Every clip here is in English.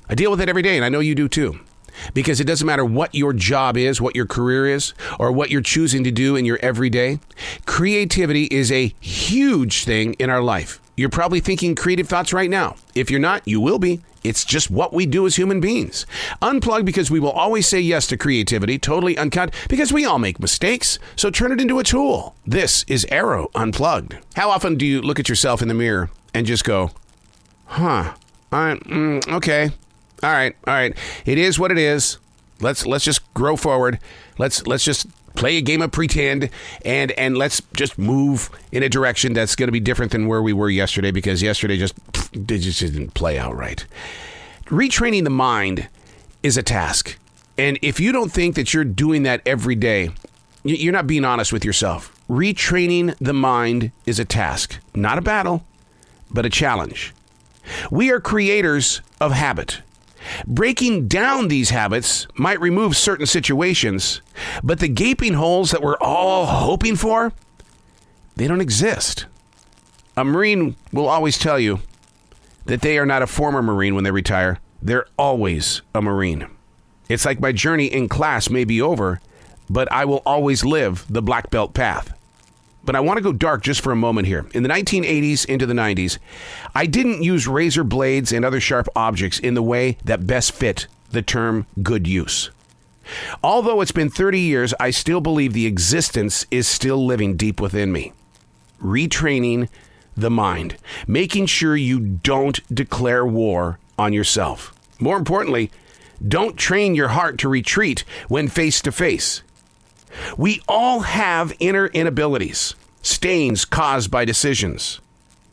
I deal with it every day, and I know you do too. Because it doesn't matter what your job is, what your career is, or what you're choosing to do in your everyday. Creativity is a huge thing in our life. You're probably thinking creative thoughts right now. If you're not, you will be. It's just what we do as human beings. Unplug because we will always say yes to creativity. Totally uncut because we all make mistakes. So turn it into a tool. This is Arroe Unplugged. How often do you look at yourself in the mirror and just go, okay. All right. It is what it is. Let's just grow forward. Let's just play a game of pretend and let's just move in a direction that's going to be different than where we were yesterday, because yesterday just didn't play out right. Retraining the mind is a task. And if you don't think that you're doing that every day, you're not being honest with yourself. Retraining the mind is a task, not a battle, but a challenge. We are creators of habit. Breaking down these habits might remove certain situations, but the gaping holes that we're all hoping for, they don't exist. A Marine will always tell you that they are not a former Marine when they retire. They're always a Marine. It's like my journey in class may be over, but I will always live the black belt path. But I want to go dark just for a moment here. In the 1980s into the 90s, I didn't use razor blades and other sharp objects in the way that best fit the term good use. Although it's been 30 years, I still believe the existence is still living deep within me. Retraining the mind, making sure you don't declare war on yourself. More importantly, don't train your heart to retreat when face to face. We all have inner inabilities, stains caused by decisions.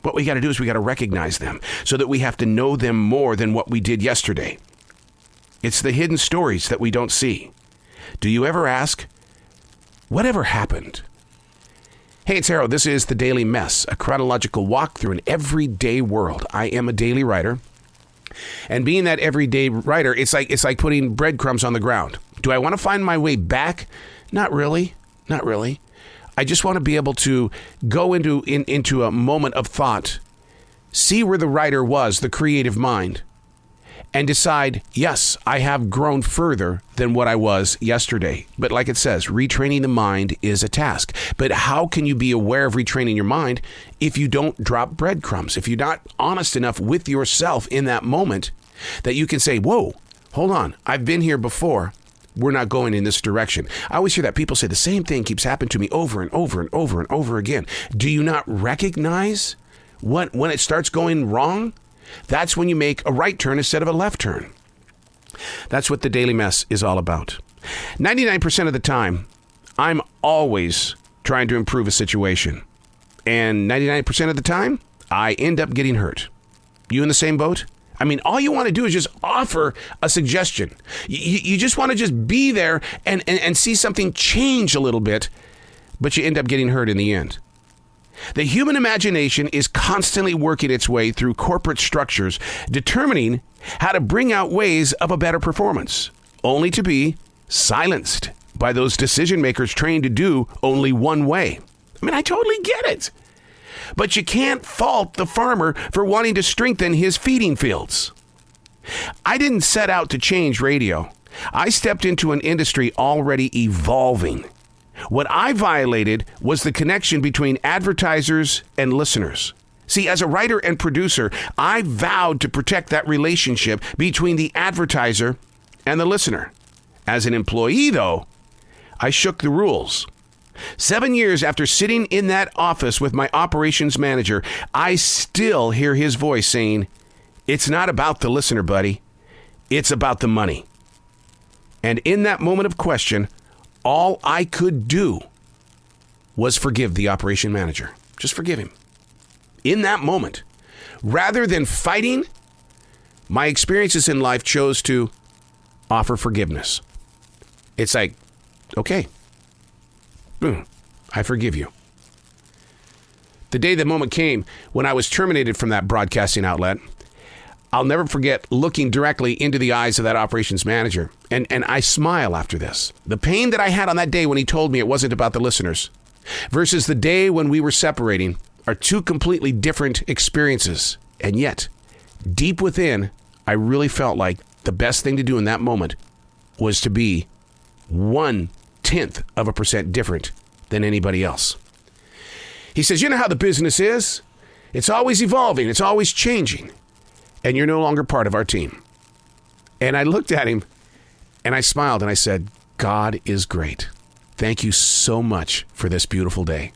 What we got to do is we got to recognize them so that we have to know them more than what we did yesterday. It's the hidden stories that we don't see. Do you ever ask, whatever happened? Hey, it's Arroe. This is The Daily Mess, a chronological walk through an everyday world. I am a daily writer. And being that everyday writer, it's like putting breadcrumbs on the ground. Do I want to find my way back? Not really. I just want to be able to go into a moment of thought, see where the writer was, the creative mind, and decide, yes, I have grown further than what I was yesterday. But like it says, retraining the mind is a task. But how can you be aware of retraining your mind if you don't drop breadcrumbs, if you're not honest enough with yourself in that moment that you can say, whoa, hold on, I've been here before. We're not going in this direction. I always hear that people say the same thing keeps happening to me over and over and over and over again. Do you not recognize when it starts going wrong? That's when you make a right turn instead of a left turn. That's what the Daily Mess is all about. 99% of the time, I'm always trying to improve a situation. And 99% of the time, I end up getting hurt. You in the same boat? I mean, all you want to do is just offer a suggestion. You just want to just be there and see something change a little bit, but you end up getting hurt in the end. The human imagination is constantly working its way through corporate structures, determining how to bring out ways of a better performance, only to be silenced by those decision makers trained to do only one way. I mean, I totally get it. But you can't fault the farmer for wanting to strengthen his feeding fields. I didn't set out to change radio. I stepped into an industry already evolving. What I violated was the connection between advertisers and listeners. See, as a writer and producer, I vowed to protect that relationship between the advertiser and the listener. As an employee, though, I shook the rules. 7 years after sitting in that office with my operations manager, I still hear his voice saying, "It's not about the listener, buddy. It's about the money." And in that moment of question, all I could do was forgive the operation manager. Just forgive him. In that moment, rather than fighting, my experiences in life chose to offer forgiveness. It's like, okay, I forgive you. The day the moment came when I was terminated from that broadcasting outlet, I'll never forget looking directly into the eyes of that operations manager. And I smile after this. The pain that I had on that day when he told me it wasn't about the listeners versus the day when we were separating are two completely different experiences. And yet, deep within, I really felt like the best thing to do in that moment was to be 0.1% different than anybody else. He says, you know how the business is? It's always evolving. It's always changing. And you're no longer part of our team. And I looked at him and I smiled and I said, God is great. Thank you so much for this beautiful day.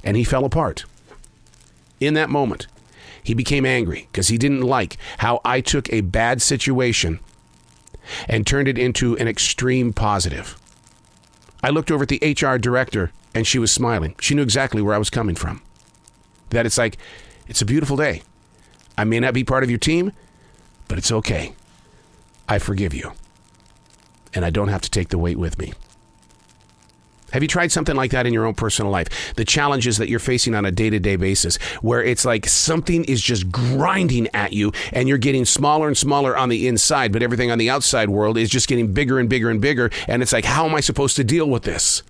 And he fell apart. In that moment, he became angry because he didn't like how I took a bad situation and turned it into an extreme positive. I looked over at the HR director and she was smiling. She knew exactly where I was coming from. That it's like, it's a beautiful day. I may not be part of your team, but it's okay. I forgive you. And I don't have to take the weight with me. Have you tried something like that in your own personal life? The challenges that you're facing on a day-to-day basis, where it's like something is just grinding at you and you're getting smaller and smaller on the inside, but everything on the outside world is just getting bigger and bigger and bigger. And it's like, how am I supposed to deal with this?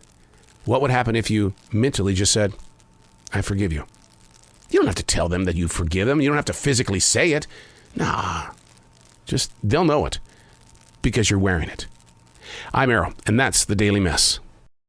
What would happen if you mentally just said, I forgive you? You don't have to tell them that you forgive them. You don't have to physically say it. Nah, just they'll know it because you're wearing it. I'm Arroe, and that's the Daily Mess.